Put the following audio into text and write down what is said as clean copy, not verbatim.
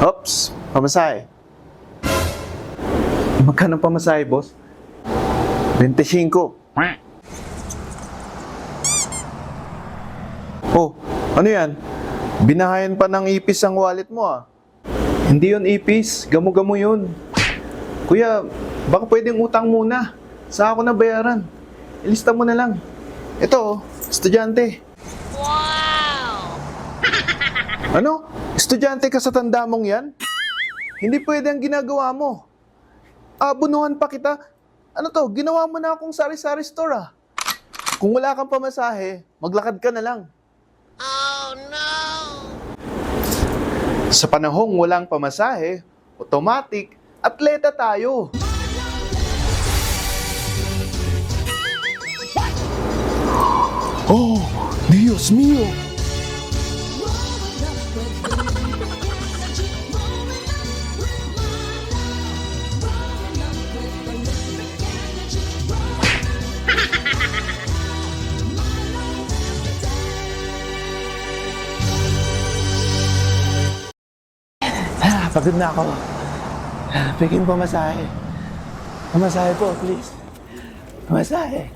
Hops, pamasahe. Magkano pamasahe, boss? 25. Oh, ano yan? Binahayan pa ng ipis ang wallet mo ah. Hindi yun ipis, gamo-gamo yun. Kuya, baka pwedeng utang muna. Saan ako na bayaran? Ilista mo na lang. Ito oh, estudyante. Wow! Ano? Estudyante ka sa tanda mong yan? Hindi pwede ang ginagawa mo. Abunuhan pa kita. Ano to, ginawa mo na akong sari-sari store ah. Kung wala kang pamasahe, maglakad ka na lang. Oh no! Sa panahong walang pamasahe, automatic, atleta tayo. Oh, Dios mío! Pagod na ako. Bigyan pamasahe. Pamasahe po, please. Pamasahe.